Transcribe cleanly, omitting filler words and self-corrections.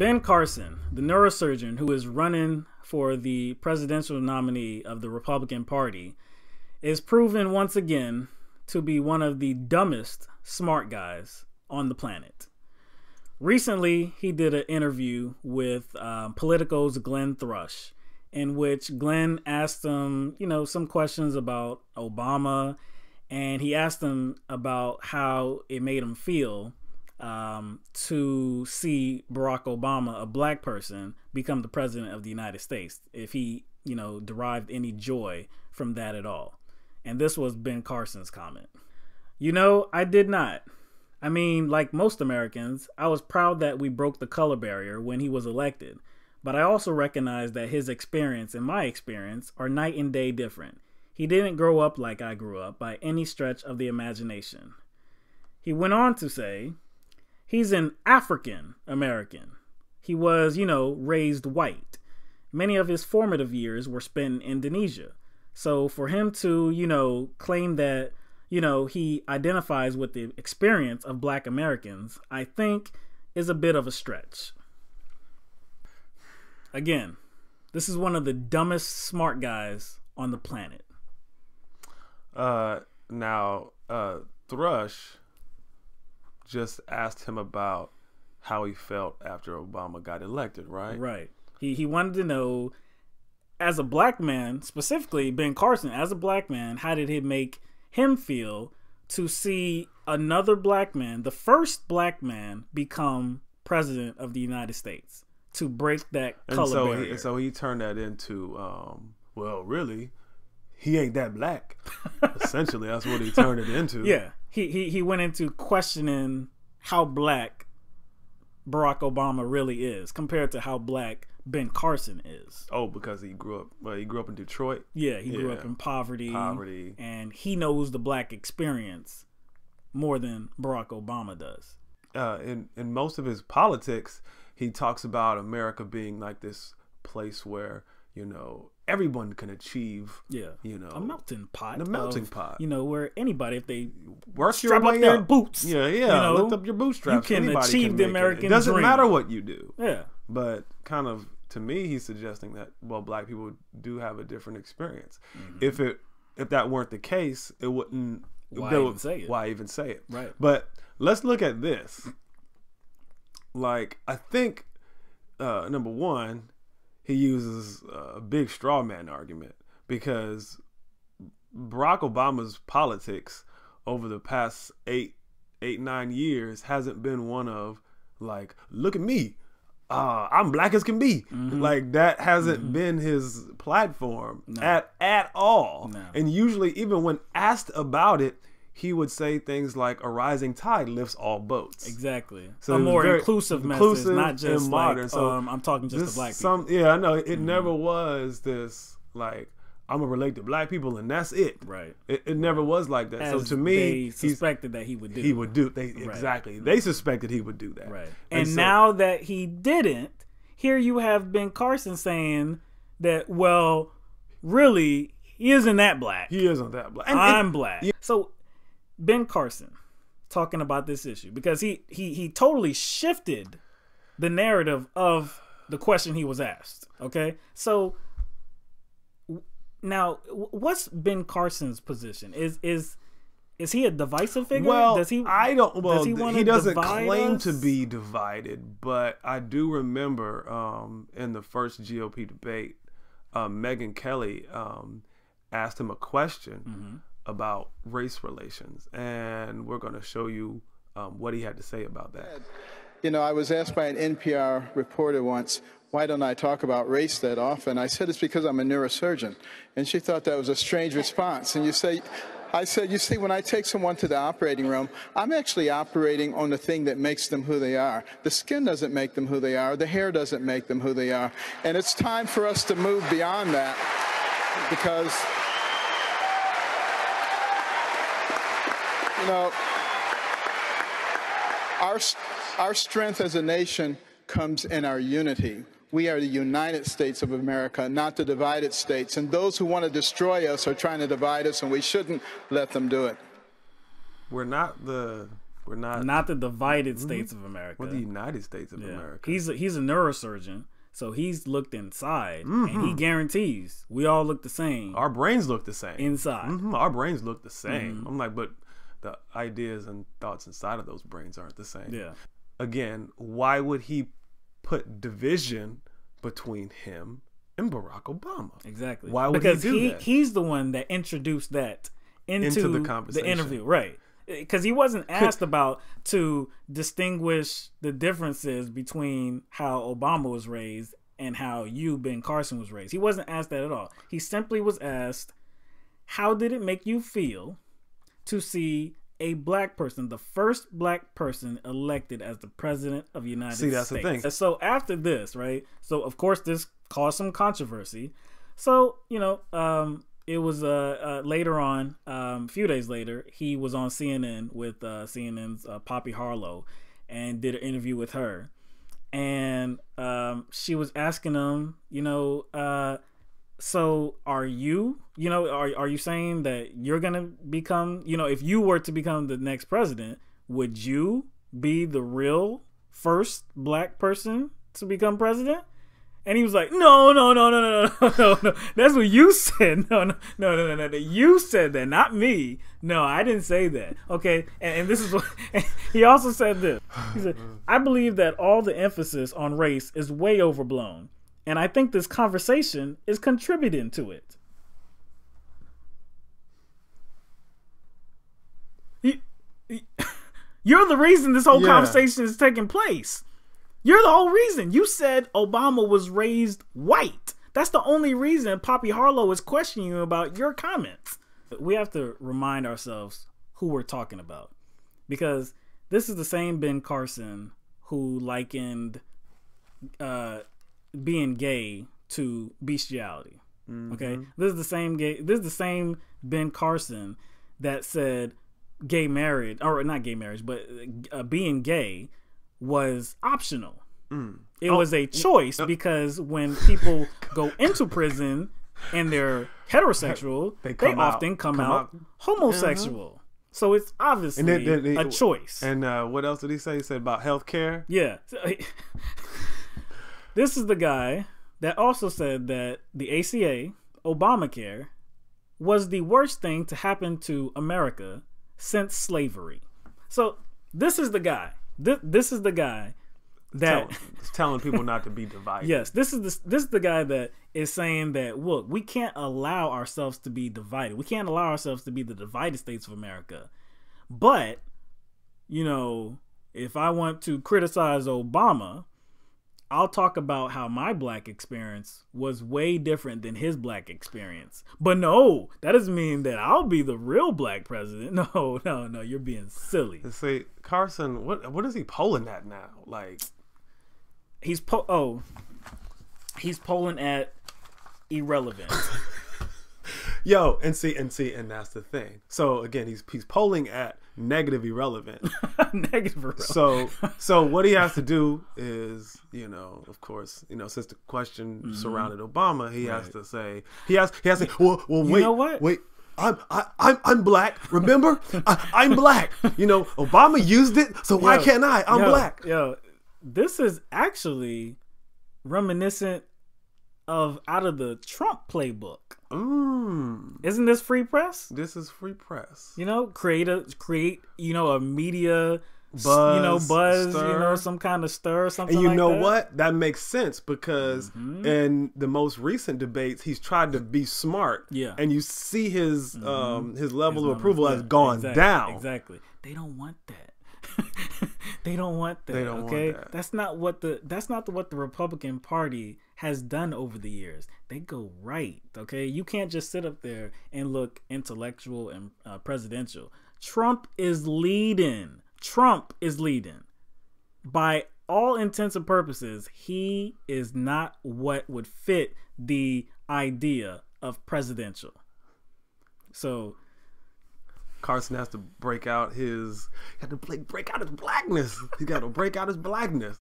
Ben Carson, the neurosurgeon who is running for the presidential nominee of the Republican Party, is proven once again to be one of the dumbest smart guys on the planet. Recently, he did an interview with Politico's Glenn Thrush, in which Glenn asked him, some questions about Obama, and he asked him about how it made him feel to see Barack Obama, a black person, become the president of the United States, if he, derived any joy from that at all. And this was Ben Carson's comment. I did not. I mean, like most Americans, I was proud that we broke the color barrier when he was elected, but I also recognize that his experience and my experience are night and day different. He didn't grow up like I grew up by any stretch of the imagination. He went on to say, he's an African American. He was, raised white. Many of his formative years were spent in Indonesia. So for him to, claim that, he identifies with the experience of black Americans, I think is a bit of a stretch. Again, this is one of the dumbest smart guys on the planet. Thrush just asked him about how he felt after Obama got elected, right? Right. He wanted to know, as a black man, specifically Ben Carson, as a black man, how did it make him feel to see another black man, the first black man, become president of the United States, to break that color barrier? So he turned that into, really, he ain't that black. Essentially, that's what he turned it into. Yeah, he went into questioning how black Barack Obama really is compared to how black Ben Carson is. Oh, because he grew up in Detroit. Yeah, he grew up in poverty, and he knows the black experience more than Barack Obama does. In most of his politics, he talks about America being like this place where everyone can achieve. A melting pot. The melting pot. Where anybody, if they work your strap up way their up. boots, lift up your bootstraps. You can Anybody achieve can the make American dream. It doesn't matter what you do. Yeah. But kind of, to me, he's suggesting that, black people do have a different experience. Mm-hmm. If that weren't the case, it wouldn't. Why even say it? Right. But let's look at this. I think, number one, he uses a big straw man argument, because Barack Obama's politics over the past 9 years hasn't been one of look at me. I'm black as can be. Mm-hmm. That hasn't been his platform at all. No. And usually, even when asked about it, he would say things like, a rising tide lifts all boats. Exactly. So a more inclusive message, not just modern. I'm talking just to black people. I know. It never was this, I'm going to relate to black people and that's it. Right. It never was like that. As so to me, they suspected that he would do. He would do. Exactly. They suspected he would do that. Right. And now that he didn't, here you have Ben Carson saying that, really, he isn't that black. He isn't that black. I'm black. Yeah. So Ben Carson talking about this issue, because he totally shifted the narrative of the question he was asked. Okay, so now what's Ben Carson's position? Is he a divisive figure? Well, does he? I don't. Well, he doesn't claim us? to be divided, but I do remember in the first GOP debate, Megyn Kelly asked him a question about race relations, and we're going to show you what he had to say about that. I was asked by an NPR reporter once, why don't I talk about race that often? I said, it's because I'm a neurosurgeon. And she thought that was a strange response. And I said, you see, when I take someone to the operating room, I'm actually operating on the thing that makes them who they are. The skin doesn't make them who they are. The hair doesn't make them who they are. And it's time for us to move beyond that, because our strength as a nation comes in our unity. We are the United States of America, not the divided states. And those who want to destroy us are trying to divide us, and we shouldn't let them do it. We're not the We're not. Not the divided states of America. We're the United States of America. He's a neurosurgeon, so he's looked inside, and he guarantees we all look the same. Our brains look the same inside. Our brains look the same. I'm like, but the ideas and thoughts inside of those brains aren't the same. Yeah. Again, why would he put division between him and Barack Obama? Exactly. Why would because he do that? He's the one that introduced that into the conversation, the interview, right? Because he wasn't asked about to distinguish the differences between how Obama was raised and how Ben Carson was raised. He wasn't asked that at all. He simply was asked, how did it make you feel to see a black person, the first black person elected as the president of the United States? See, that's the thing. So after this, right? So of course this caused some controversy. So, it was later on, a few days later, he was on CNN with CNN's Poppy Harlow and did an interview with her. And she was asking him, so are you saying that you're going to become, if you were to become the next president, would you be the real first black person to become president? And he was like, no. That's what you said. No. You said that, not me. No, I didn't say that. Okay. And this is what he also said this. He said, I believe that all the emphasis on race is way overblown. And I think this conversation is contributing to it. You're the reason this whole conversation is taking place. You're the whole reason. You said Obama was raised white. That's the only reason Poppy Harlow is questioning you about your comments. We have to remind ourselves who we're talking about, because this is the same Ben Carson who likened being gay to bestiality. Okay, this is the same Ben Carson that said not gay marriage, but being gay was optional. It was a choice, because when people go into prison and they're heterosexual, they often come out homosexual. So it's obviously a choice. And what else did he say? He said about healthcare. Yeah. This is the guy that also said that the ACA, Obamacare, was the worst thing to happen to America since slavery. So this is the guy. This is the guy that telling people not to be divided. Yes, this is the guy that is saying that, look, we can't allow ourselves to be divided. We can't allow ourselves to be the divided states of America. But, if I want to criticize Obama, I'll talk about how my black experience was way different than his black experience. But no, that doesn't mean that I'll be the real black president. No, you're being silly. See, Carson, what is he polling at now? Like, he's polling at irrelevant. Yo, and that's the thing. So again, he's polling at negative irrelevant. Negative irrelevant. So what he has to do is, of course, since the question surrounded Obama, he has to say, well, wait, you know what? Wait. I'm black. Remember, I'm black. Obama used it, so why can't I? I'm black. Yo, this is actually reminiscent of out of the Trump playbook. Isn't this free press? This is free press. Create a media buzz, stir. Some kind of stir, something. And you know that. What? That makes sense, because in the most recent debates, he's tried to be smart. Yeah, and you see his level of approval has gone down. Exactly. They don't want that. They don't want that. They don't okay? want that. That's not what the Republican Party has done over the years. They go right. Okay, you can't just sit up there and look intellectual and presidential. Trump is leading. By all intents and purposes, he is not what would fit the idea of presidential. So Carson has to break out his blackness. He got to break out his blackness.